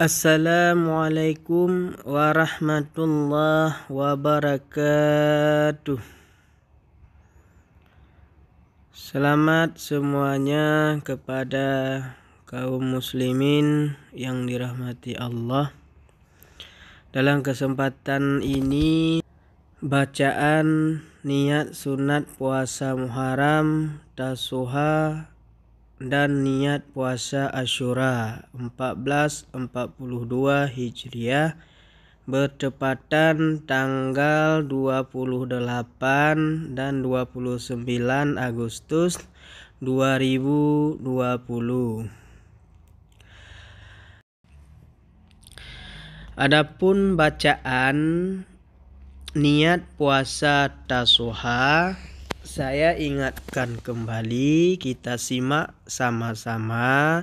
Assalamualaikum warahmatullahi wabarakatuh. Selamat semuanya kepada kaum muslimin yang dirahmati Allah. Dalam kesempatan ini bacaan niat sunat puasa Muharram, Tasu'a dan niat puasa Asyura 1442 Hijriah bertepatan tanggal 28 dan 29 Agustus 2020. Adapun bacaan niat puasa Tasu'a, saya ingatkan kembali, kita simak sama-sama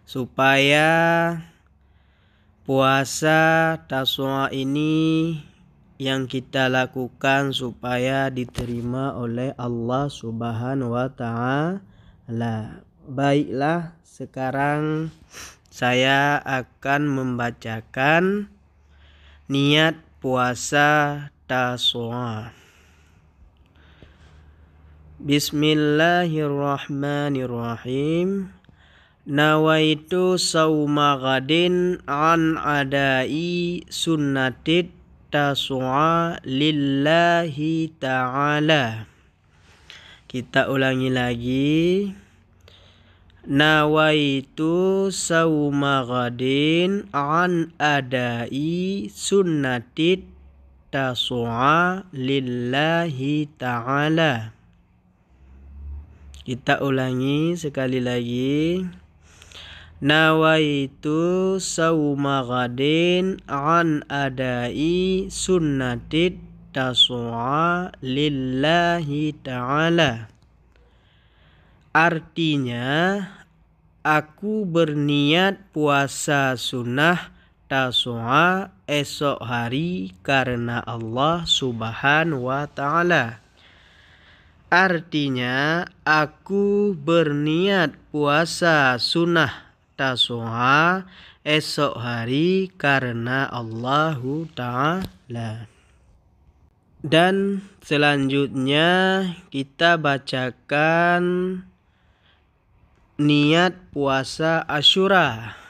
supaya puasa Tasu'a ini yang kita lakukan supaya diterima oleh Allah Subhanahu wa Ta'ala. Baiklah, sekarang saya akan membacakan niat puasa Tasu'a. Bismillahirrahmanirrahim. Nawaitu sauma ghadin an adai sunnatit Tasu'a lillahi ta'ala. Kita ulangi lagi. Nawaitu sauma ghadin an adai sunnatit Tasu'a lillahi ta'ala. Kita ulangi sekali lagi. Nawaitu sauma ghadin an adai sunnatit Tasu'a lillahi ta'ala. Artinya, aku berniat puasa sunnah Tasu'a esok hari karena Allah Subhanahu wa Ta'ala. Artinya, aku berniat puasa sunnah Tasu'a esok hari karena Allah Ta'ala. Dan selanjutnya kita bacakan niat puasa Asyura.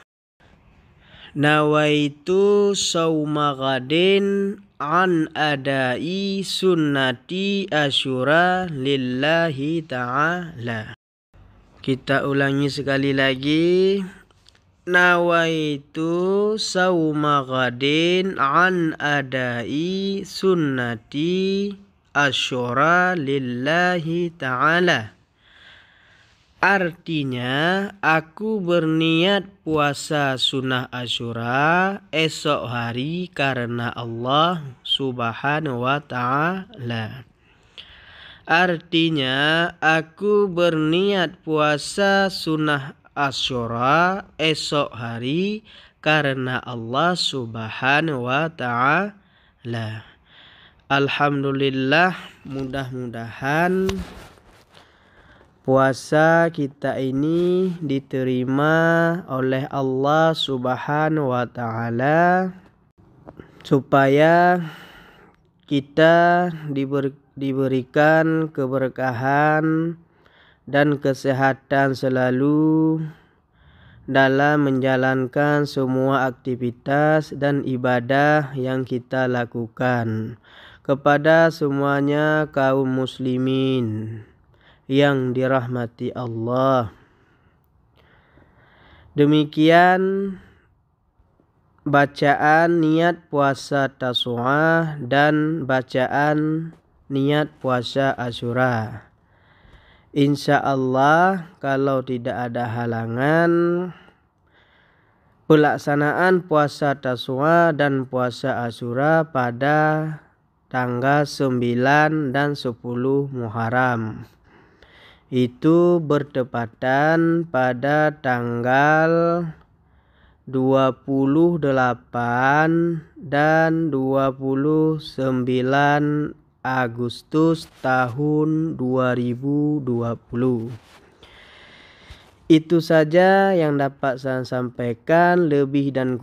Nawaitu sauma ghadin an adai sunnati Asyura lillahi ta'ala. Kita ulangi sekali lagi. Nawaitu sauma ghadin an adai sunnati Asyura lillahi ta'ala. Artinya, aku berniat puasa sunnah Asyura esok hari karena Allah Subhanahu wa Ta'ala. Artinya, aku berniat puasa sunnah Asyura esok hari karena Allah Subhanahu wa Ta'ala. Alhamdulillah, mudah-mudahan puasa kita ini diterima oleh Allah Subhanahu wa Ta'ala, supaya kita diberikan keberkahan dan kesehatan selalu dalam menjalankan semua aktivitas dan ibadah yang kita lakukan. Kepada semuanya kaum muslimin yang dirahmati Allah. Demikian bacaan niat puasa Tasu'a dan bacaan niat puasa Asyura. Insya Allah, kalau tidak ada halangan, pelaksanaan puasa Tasu'a dan puasa Asyura pada tanggal 9 dan 10 Muharram. Itu bertepatan pada tanggal 28 dan 29 Agustus tahun 2020. Itu saja yang dapat saya sampaikan, lebih dan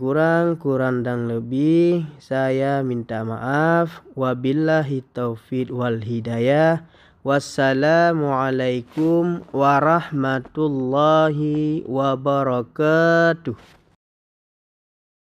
kurang dan lebih saya minta maaf. Wabillahi taufiq wal hidayah. Wassalamualaikum warahmatullahi wabarakatuh.